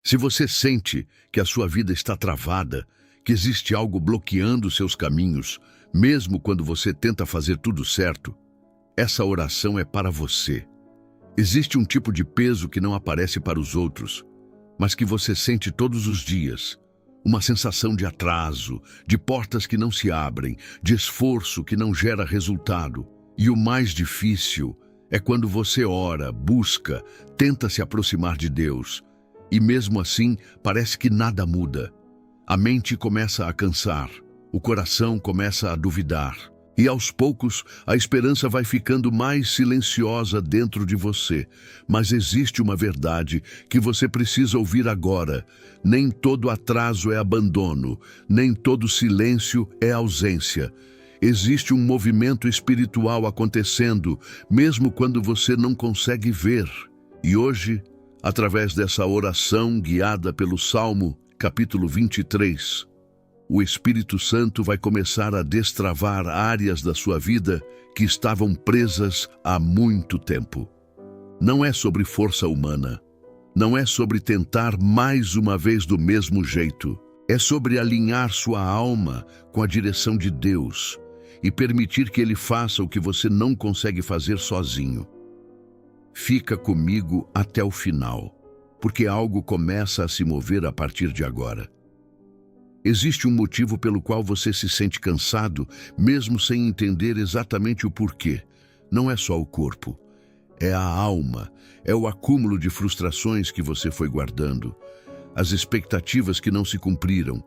Se você sente que a sua vida está travada, que existe algo bloqueando seus caminhos, mesmo quando você tenta fazer tudo certo, essa oração é para você. Existe um tipo de peso que não aparece para os outros, mas que você sente todos os dias. Uma sensação de atraso, de portas que não se abrem, de esforço que não gera resultado. E o mais difícil é quando você ora, busca, tenta se aproximar de Deus, e mesmo assim parece que nada muda. A mente começa a cansar, o coração começa a duvidar, e aos poucos a esperança vai ficando mais silenciosa dentro de você. Mas existe uma verdade que você precisa ouvir agora: nem todo atraso é abandono, nem todo silêncio é ausência. Existe um movimento espiritual acontecendo, mesmo quando você não consegue ver. E hoje, através dessa oração guiada pelo Salmo, capítulo 23, o Espírito Santo vai começar a destravar áreas da sua vida que estavam presas há muito tempo. Não é sobre força humana, não é sobre tentar mais uma vez do mesmo jeito. É sobre alinhar sua alma com a direção de Deus e permitir que Ele faça o que você não consegue fazer sozinho. Fica comigo até o final, porque algo começa a se mover a partir de agora. Existe um motivo pelo qual você se sente cansado, mesmo sem entender exatamente o porquê. Não é só o corpo, é a alma, é o acúmulo de frustrações que você foi guardando, as expectativas que não se cumpriram,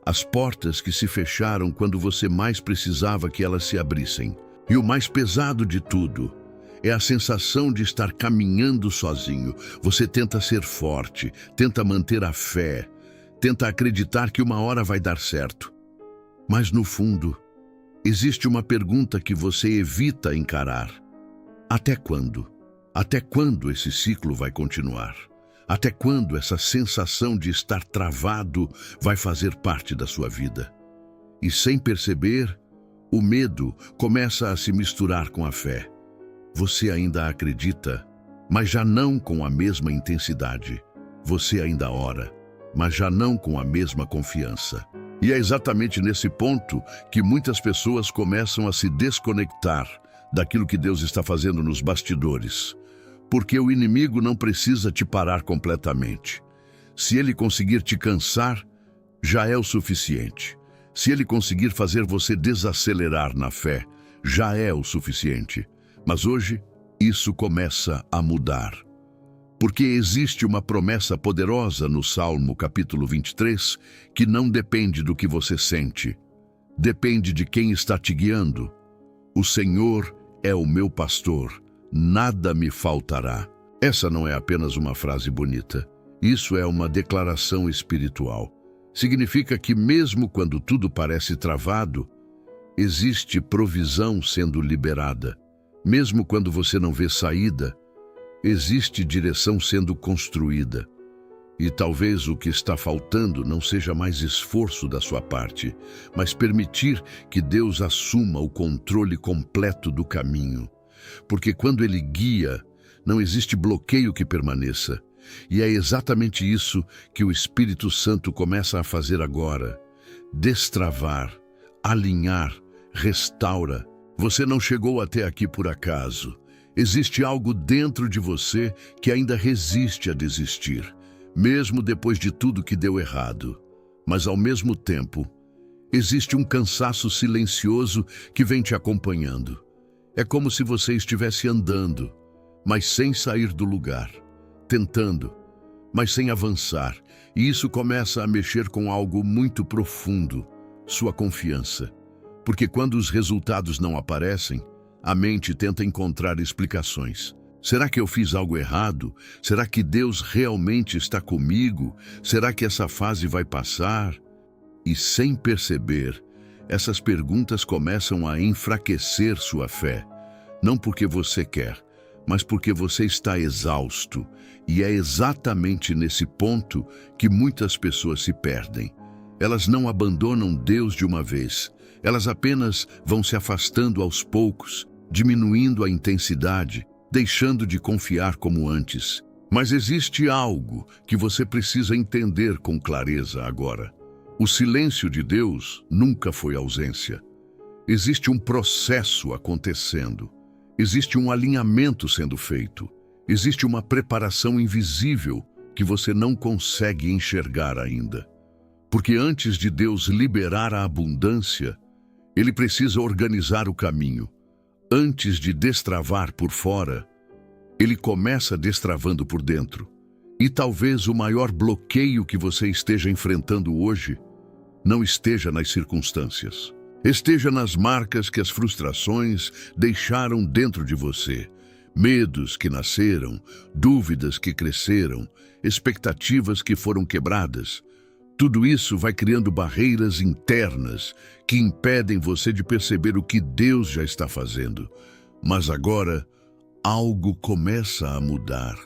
as portas que se fecharam quando você mais precisava que elas se abrissem. E o mais pesado de tudo é a sensação de estar caminhando sozinho. Você tenta ser forte, tenta manter a fé, tenta acreditar que uma hora vai dar certo. Mas no fundo, existe uma pergunta que você evita encarar: até quando? Até quando esse ciclo vai continuar? Até quando essa sensação de estar travado vai fazer parte da sua vida? E sem perceber, o medo começa a se misturar com a fé. Você ainda acredita, mas já não com a mesma intensidade. Você ainda ora, mas já não com a mesma confiança. E é exatamente nesse ponto que muitas pessoas começam a se desconectar daquilo que Deus está fazendo nos bastidores. Porque o inimigo não precisa te parar completamente. Se ele conseguir te cansar, já é o suficiente. Se ele conseguir fazer você desacelerar na fé, já é o suficiente. Mas hoje, isso começa a mudar. Porque existe uma promessa poderosa no Salmo capítulo 23, que não depende do que você sente. Depende de quem está te guiando. O Senhor é o meu pastor, nada me faltará. Essa não é apenas uma frase bonita. Isso é uma declaração espiritual. Significa que mesmo quando tudo parece travado, existe provisão sendo liberada. Mesmo quando você não vê saída, existe direção sendo construída. E talvez o que está faltando não seja mais esforço da sua parte, mas permitir que Deus assuma o controle completo do caminho. Porque quando Ele guia, não existe bloqueio que permaneça. E é exatamente isso que o Espírito Santo começa a fazer agora: destravar, alinhar, restaura. Você não chegou até aqui por acaso. Existe algo dentro de você que ainda resiste a desistir, mesmo depois de tudo que deu errado. Mas ao mesmo tempo, existe um cansaço silencioso que vem te acompanhando. É como se você estivesse andando, mas sem sair do lugar, tentando, mas sem avançar. E isso começa a mexer com algo muito profundo: sua confiança. Porque quando os resultados não aparecem, a mente tenta encontrar explicações. Será que eu fiz algo errado? Será que Deus realmente está comigo? Será que essa fase vai passar? E sem perceber, essas perguntas começam a enfraquecer sua fé. Não porque você quer, mas porque você está exausto. E é exatamente nesse ponto que muitas pessoas se perdem. Elas não abandonam Deus de uma vez. Elas apenas vão se afastando aos poucos, diminuindo a intensidade, deixando de confiar como antes. Mas existe algo que você precisa entender com clareza agora. O silêncio de Deus nunca foi ausência. Existe um processo acontecendo. Existe um alinhamento sendo feito. Existe uma preparação invisível que você não consegue enxergar ainda. Porque antes de Deus liberar a abundância, Ele precisa organizar o caminho. Antes de destravar por fora, Ele começa destravando por dentro. E talvez o maior bloqueio que você esteja enfrentando hoje não esteja nas circunstâncias. Esteja nas marcas que as frustrações deixaram dentro de você. Medos que nasceram, dúvidas que cresceram, expectativas que foram quebradas. Tudo isso vai criando barreiras internas que impedem você de perceber o que Deus já está fazendo. Mas agora, algo começa a mudar.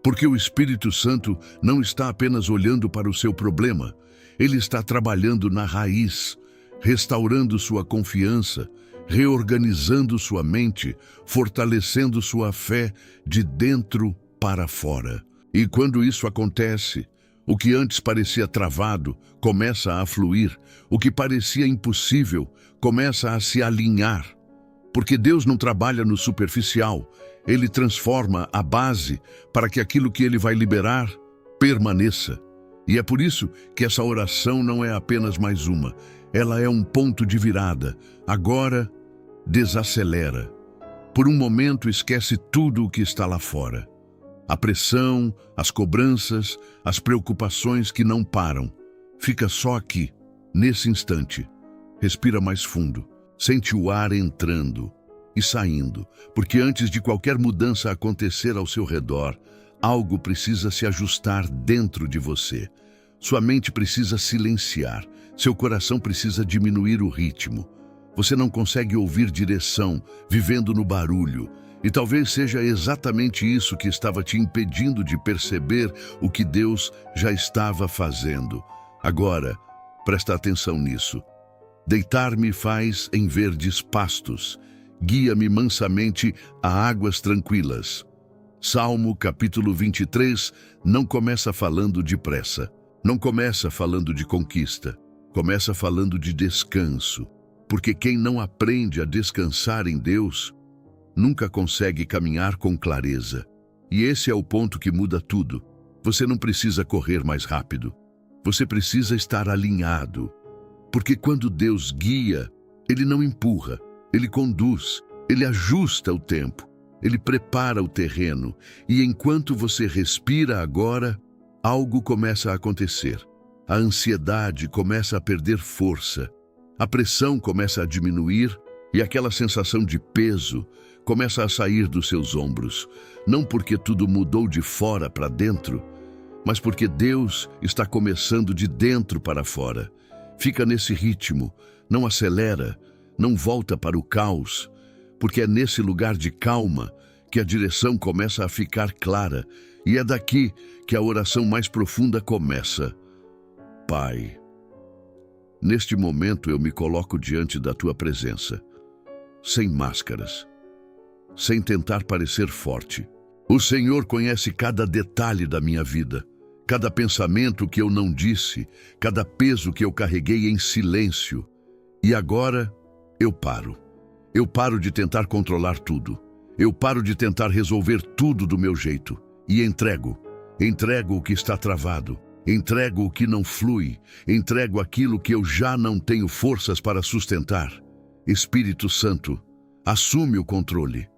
Porque o Espírito Santo não está apenas olhando para o seu problema. Ele está trabalhando na raiz, restaurando sua confiança, reorganizando sua mente, fortalecendo sua fé de dentro para fora. E quando isso acontece, o que antes parecia travado começa a fluir, o que parecia impossível começa a se alinhar. Porque Deus não trabalha no superficial, Ele transforma a base para que aquilo que Ele vai liberar permaneça. E é por isso que essa oração não é apenas mais uma, ela é um ponto de virada. Agora, desacelera. Por um momento, esquece tudo o que está lá fora. A pressão, as cobranças, as preocupações que não param. Fica só aqui, nesse instante. Respira mais fundo. Sente o ar entrando e saindo, porque antes de qualquer mudança acontecer ao seu redor, algo precisa se ajustar dentro de você. Sua mente precisa silenciar, seu coração precisa diminuir o ritmo. Você não consegue ouvir direção, vivendo no barulho. E talvez seja exatamente isso que estava te impedindo de perceber o que Deus já estava fazendo. Agora, presta atenção nisso. Deitar-me faz em verdes pastos, guia-me mansamente a águas tranquilas. Salmo capítulo 23 não começa falando de pressa, não começa falando de conquista, começa falando de descanso, porque quem não aprende a descansar em Deus nunca consegue caminhar com clareza. E esse é o ponto que muda tudo. Você não precisa correr mais rápido, você precisa estar alinhado. Porque quando Deus guia, Ele não empurra, Ele conduz, Ele ajusta o tempo, Ele prepara o terreno. E enquanto você respira agora, algo começa a acontecer. A ansiedade começa a perder força, a pressão começa a diminuir e aquela sensação de peso começa a sair dos seus ombros. Não porque tudo mudou de fora para dentro, mas porque Deus está começando de dentro para fora. Fica nesse ritmo, não acelera, não volta para o caos, porque é nesse lugar de calma que a direção começa a ficar clara, e é daqui que a oração mais profunda começa. Pai, neste momento eu me coloco diante da Tua presença, sem máscaras, sem tentar parecer forte. O Senhor conhece cada detalhe da minha vida, cada pensamento que eu não disse, cada peso que eu carreguei em silêncio. E agora eu paro. Eu paro de tentar controlar tudo. Eu paro de tentar resolver tudo do meu jeito. E entrego. Entrego o que está travado. Entrego o que não flui. Entrego aquilo que eu já não tenho forças para sustentar. Espírito Santo, assume o controle.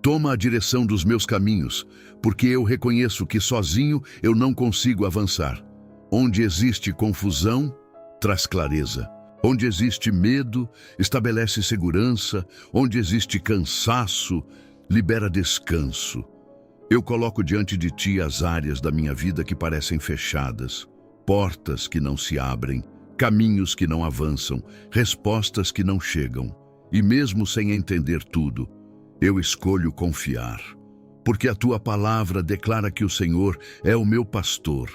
Toma a direção dos meus caminhos, porque eu reconheço que sozinho eu não consigo avançar. Onde existe confusão, traz clareza. Onde existe medo, estabelece segurança. Onde existe cansaço, libera descanso. Eu coloco diante de Ti as áreas da minha vida que parecem fechadas, portas que não se abrem, caminhos que não avançam, respostas que não chegam. E mesmo sem entender tudo, eu escolho confiar, porque a Tua palavra declara que o Senhor é o meu pastor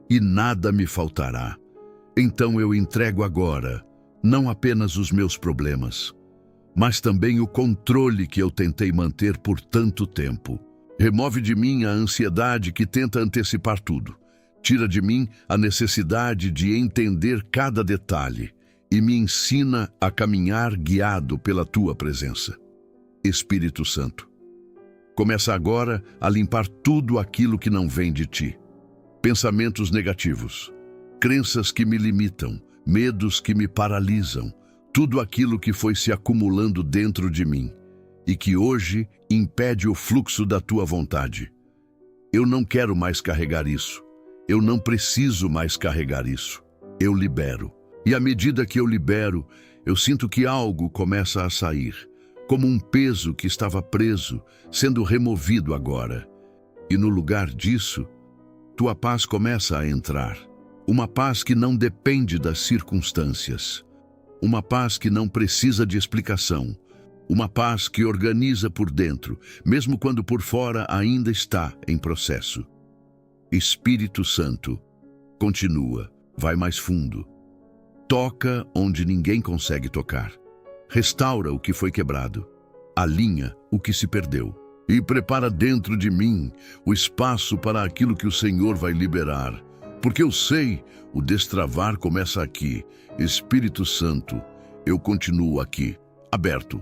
e nada me faltará. Então eu entrego agora, não apenas os meus problemas, mas também o controle que eu tentei manter por tanto tempo. Remove de mim a ansiedade que tenta antecipar tudo. Tira de mim a necessidade de entender cada detalhe e me ensina a caminhar guiado pela tua presença. Espírito Santo, começa agora a limpar tudo aquilo que não vem de ti. Pensamentos negativos, crenças que me limitam, medos que me paralisam, tudo aquilo que foi se acumulando dentro de mim e que hoje impede o fluxo da tua vontade. Eu não quero mais carregar isso. Eu não preciso mais carregar isso. Eu libero. E à medida que eu libero, eu sinto que algo começa a sair, como um peso que estava preso, sendo removido agora. E no lugar disso, tua paz começa a entrar. Uma paz que não depende das circunstâncias. Uma paz que não precisa de explicação. Uma paz que organiza por dentro, mesmo quando por fora ainda está em processo. Espírito Santo, continua, vai mais fundo. Toca onde ninguém consegue tocar. Restaura o que foi quebrado. Alinha o que se perdeu. E prepara dentro de mim o espaço para aquilo que o Senhor vai liberar. Porque eu sei, o destravar começa aqui. Espírito Santo, eu continuo aqui, aberto,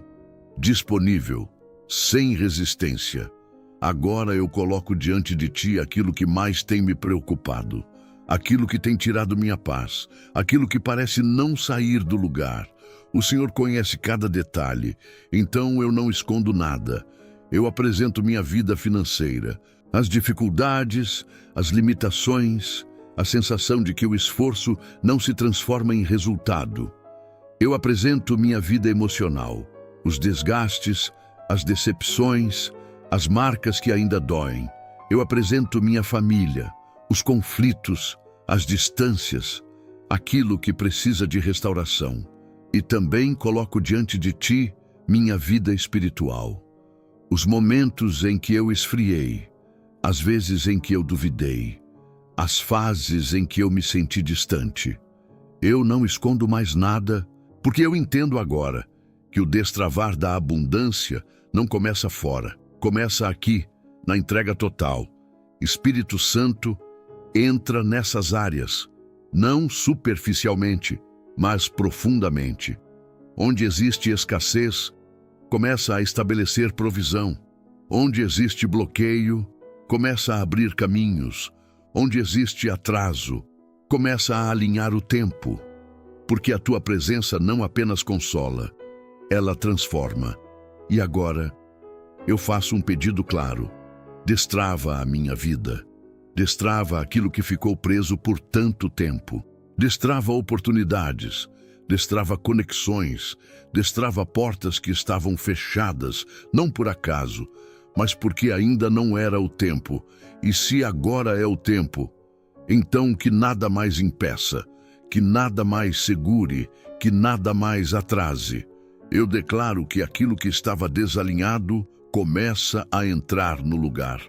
disponível, sem resistência. Agora eu coloco diante de ti aquilo que mais tem me preocupado, aquilo que tem tirado minha paz, aquilo que parece não sair do lugar. O Senhor conhece cada detalhe, então eu não escondo nada. Eu apresento minha vida financeira, as dificuldades, as limitações, a sensação de que o esforço não se transforma em resultado. Eu apresento minha vida emocional, os desgastes, as decepções, as marcas que ainda doem. Eu apresento minha família, os conflitos, as distâncias, aquilo que precisa de restauração. E também coloco diante de ti minha vida espiritual. Os momentos em que eu esfriei, as vezes em que eu duvidei, as fases em que eu me senti distante. Eu não escondo mais nada, porque eu entendo agora que o destravar da abundância não começa fora, começa aqui, na entrega total. Espírito Santo, entra nessas áreas, não superficialmente, mas profundamente. Onde existe escassez, começa a estabelecer provisão. Onde existe bloqueio, começa a abrir caminhos. Onde existe atraso, começa a alinhar o tempo. Porque a tua presença não apenas consola, ela transforma. E agora, eu faço um pedido claro. Destrava a minha vida. Destrava aquilo que ficou preso por tanto tempo. Destrava oportunidades. Destrava conexões. Destrava portas que estavam fechadas, não por acaso, mas porque ainda não era o tempo. E se agora é o tempo, então que nada mais impeça, que nada mais segure, que nada mais atrase. Eu declaro que aquilo que estava desalinhado começa a entrar no lugar,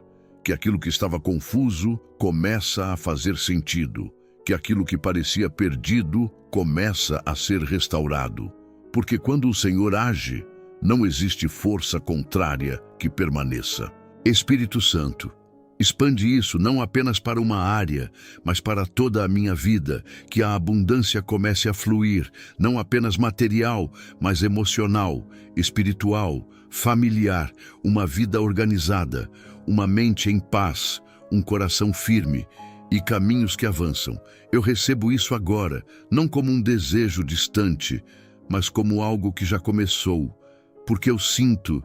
que aquilo que estava confuso começa a fazer sentido, que aquilo que parecia perdido começa a ser restaurado. Porque quando o Senhor age, não existe força contrária que permaneça. Espírito Santo, expande isso não apenas para uma área, mas para toda a minha vida, que a abundância comece a fluir, não apenas material, mas emocional, espiritual, familiar, uma vida organizada, uma mente em paz, um coração firme e caminhos que avançam. Eu recebo isso agora, não como um desejo distante, mas como algo que já começou, porque eu sinto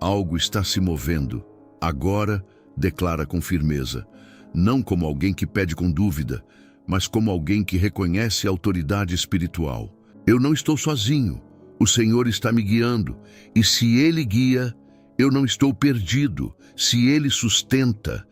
algo está se movendo. Agora, declara com firmeza, não como alguém que pede com dúvida, mas como alguém que reconhece a autoridade espiritual. Eu não estou sozinho, o Senhor está me guiando, e se Ele guia, eu não estou perdido. Se Ele sustenta,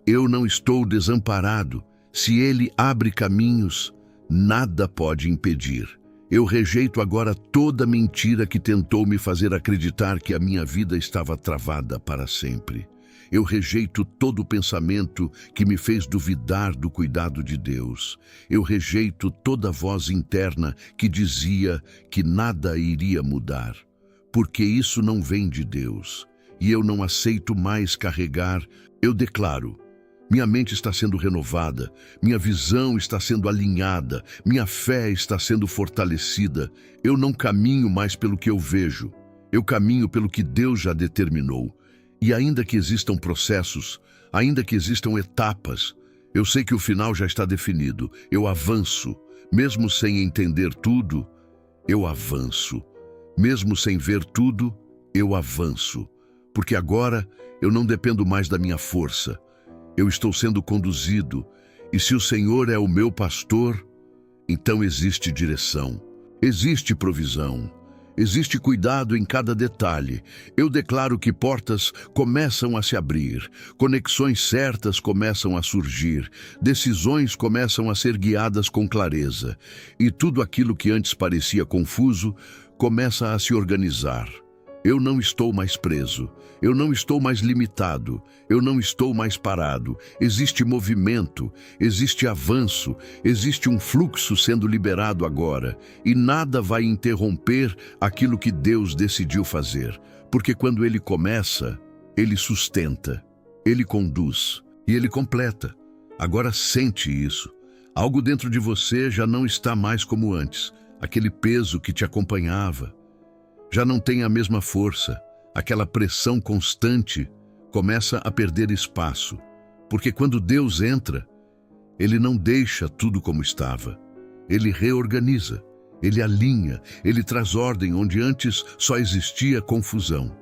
eu não estou desamparado. Se Ele abre caminhos, nada pode impedir. Eu rejeito agora toda mentira que tentou me fazer acreditar que a minha vida estava travada para sempre. Eu rejeito todo pensamento que me fez duvidar do cuidado de Deus. Eu rejeito toda voz interna que dizia que nada iria mudar, porque isso não vem de Deus. e eu não aceito mais carregar. Eu declaro: minha mente está sendo renovada, minha visão está sendo alinhada, minha fé está sendo fortalecida. Eu não caminho mais pelo que eu vejo, eu caminho pelo que Deus já determinou. E ainda que existam processos, ainda que existam etapas, eu sei que o final já está definido. Eu avanço, mesmo sem entender tudo, eu avanço. Mesmo sem ver tudo, eu avanço. Porque agora eu não dependo mais da minha força. Eu estou sendo conduzido, e se o Senhor é o meu pastor, então existe direção, existe provisão, existe cuidado em cada detalhe. Eu declaro que portas começam a se abrir, conexões certas começam a surgir, decisões começam a ser guiadas com clareza, e tudo aquilo que antes parecia confuso começa a se organizar. Eu não estou mais preso, eu não estou mais limitado, eu não estou mais parado. Existe movimento, existe avanço, existe um fluxo sendo liberado agora, e nada vai interromper aquilo que Deus decidiu fazer, porque quando Ele começa, Ele sustenta, Ele conduz e Ele completa. Agora sente isso. Algo dentro de você já não está mais como antes, aquele peso que te acompanhava. Já não tem a mesma força, aquela pressão constante começa a perder espaço, porque quando Deus entra, Ele não deixa tudo como estava. Ele reorganiza, Ele alinha, Ele traz ordem onde antes só existia confusão.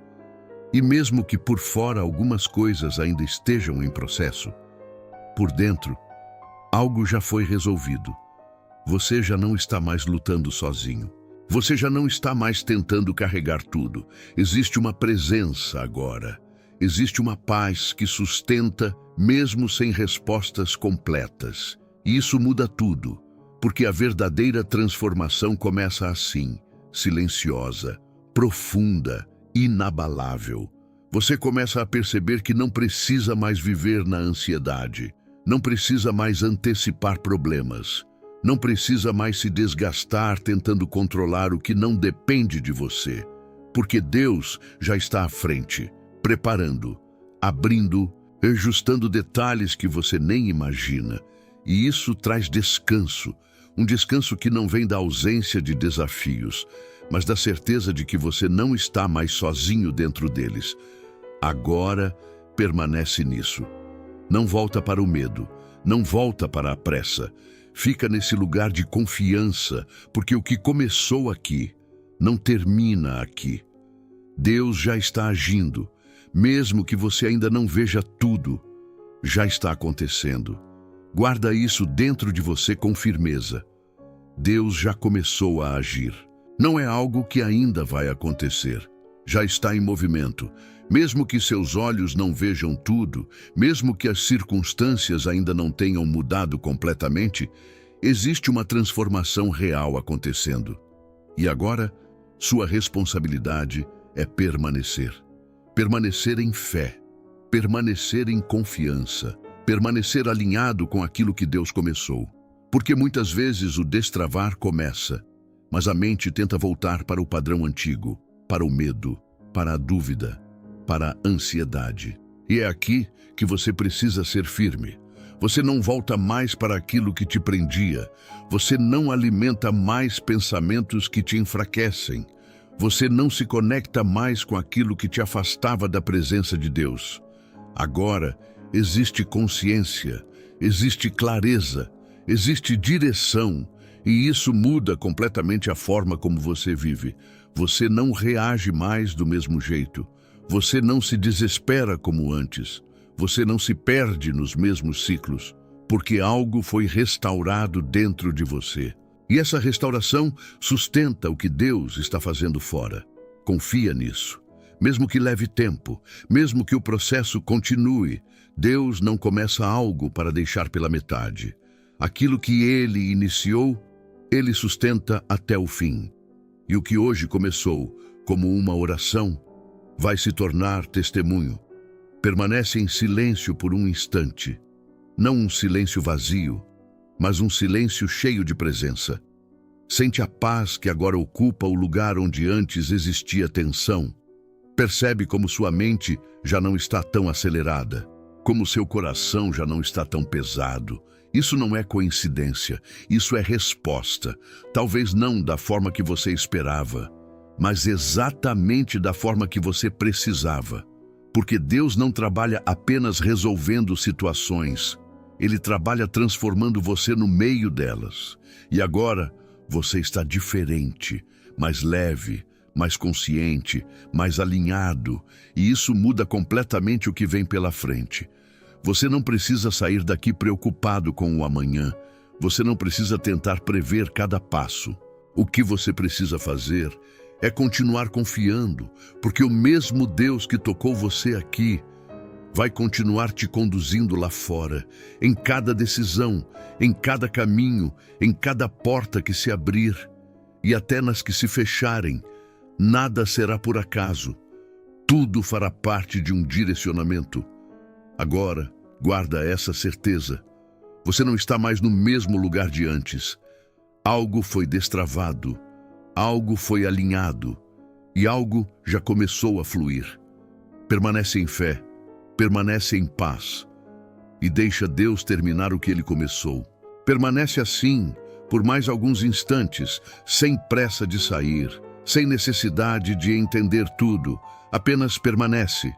E mesmo que por fora algumas coisas ainda estejam em processo, por dentro, algo já foi resolvido. Você já não está mais lutando sozinho. Você já não está mais tentando carregar tudo. Existe uma presença agora. Existe uma paz que sustenta mesmo sem respostas completas. E isso muda tudo, porque a verdadeira transformação começa assim, silenciosa, profunda, inabalável. Você começa a perceber que não precisa mais viver na ansiedade, não precisa mais antecipar problemas. Não precisa mais se desgastar tentando controlar o que não depende de você, porque Deus já está à frente, preparando, abrindo, ajustando detalhes que você nem imagina. E isso traz descanso, um descanso que não vem da ausência de desafios, mas da certeza de que você não está mais sozinho dentro deles. Agora, permanece nisso. Não volta para o medo, não volta para a pressa. Fica nesse lugar de confiança, porque o que começou aqui não termina aqui. Deus já está agindo, mesmo que você ainda não veja tudo, já está acontecendo. Guarda isso dentro de você com firmeza. Deus já começou a agir. Não é algo que ainda vai acontecer. Já está em movimento. Mesmo que seus olhos não vejam tudo, mesmo que as circunstâncias ainda não tenham mudado completamente, existe uma transformação real acontecendo. E agora, sua responsabilidade é permanecer. Permanecer em fé, permanecer em confiança, permanecer alinhado com aquilo que Deus começou. Porque muitas vezes o destravar começa, mas a mente tenta voltar para o padrão antigo, para o medo, para a dúvida, para a ansiedade. E é aqui que você precisa ser firme. Você não volta mais para aquilo que te prendia. Você não alimenta mais pensamentos que te enfraquecem. Você não se conecta mais com aquilo que te afastava da presença de Deus. Agora existe consciência, existe clareza, existe direção, e isso muda completamente a forma como você vive. Você não reage mais do mesmo jeito. Você não se desespera como antes. Você não se perde nos mesmos ciclos, porque algo foi restaurado dentro de você. E essa restauração sustenta o que Deus está fazendo fora. Confia nisso. Mesmo que leve tempo, mesmo que o processo continue, Deus não começa algo para deixar pela metade. Aquilo que Ele iniciou, Ele sustenta até o fim. E o que hoje começou como uma oração, vai se tornar testemunho. Permanece em silêncio por um instante. Não um silêncio vazio, mas um silêncio cheio de presença. Sente a paz que agora ocupa o lugar onde antes existia tensão. Percebe como sua mente já não está tão acelerada, como seu coração já não está tão pesado. Isso não é coincidência, isso é resposta. Talvez não da forma que você esperava, mas exatamente da forma que você precisava. Porque Deus não trabalha apenas resolvendo situações, Ele trabalha transformando você no meio delas. E agora você está diferente, mais leve, mais consciente, mais alinhado, e isso muda completamente o que vem pela frente. Você não precisa sair daqui preocupado com o amanhã. Você não precisa tentar prever cada passo. O que você precisa fazer é continuar confiando, porque o mesmo Deus que tocou você aqui vai continuar te conduzindo lá fora, em cada decisão, em cada caminho, em cada porta que se abrir e até nas que se fecharem. Nada será por acaso. Tudo fará parte de um direcionamento. Agora, guarda essa certeza. Você não está mais no mesmo lugar de antes. Algo foi destravado, algo foi alinhado e algo já começou a fluir. Permanece em fé, permanece em paz e deixa Deus terminar o que Ele começou. Permanece assim por mais alguns instantes, sem pressa de sair, sem necessidade de entender tudo. Apenas permanece,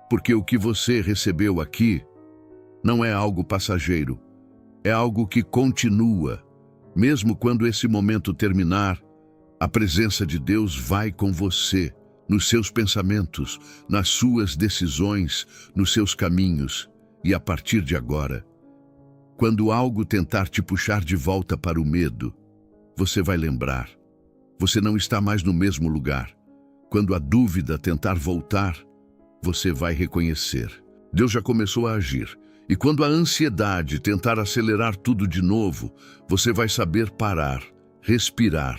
porque o que você recebeu aqui não é algo passageiro, é algo que continua. Mesmo quando esse momento terminar, a presença de Deus vai com você, nos seus pensamentos, nas suas decisões, nos seus caminhos. E a partir de agora, quando algo tentar te puxar de volta para o medo, você vai lembrar. Você não está mais no mesmo lugar. Quando a dúvida tentar voltar, você vai reconhecer. Deus já começou a agir. E quando a ansiedade tentar acelerar tudo de novo, você vai saber parar, respirar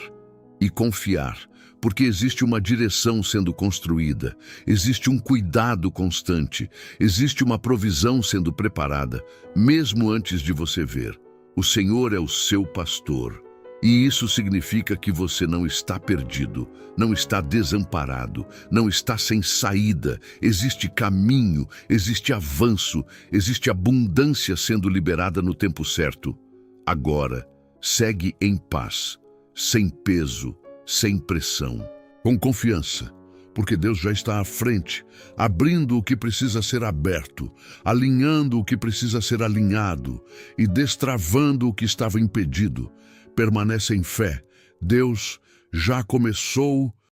e confiar, porque existe uma direção sendo construída, existe um cuidado constante, existe uma provisão sendo preparada, mesmo antes de você ver. O Senhor é o seu pastor. E isso significa que você não está perdido, não está desamparado, não está sem saída. Existe caminho, existe avanço, existe abundância sendo liberada no tempo certo. Agora, segue em paz, sem peso, sem pressão, com confiança, porque Deus já está à frente, abrindo o que precisa ser aberto, alinhando o que precisa ser alinhado e destravando o que estava impedido. Permanece em fé. Deus já começou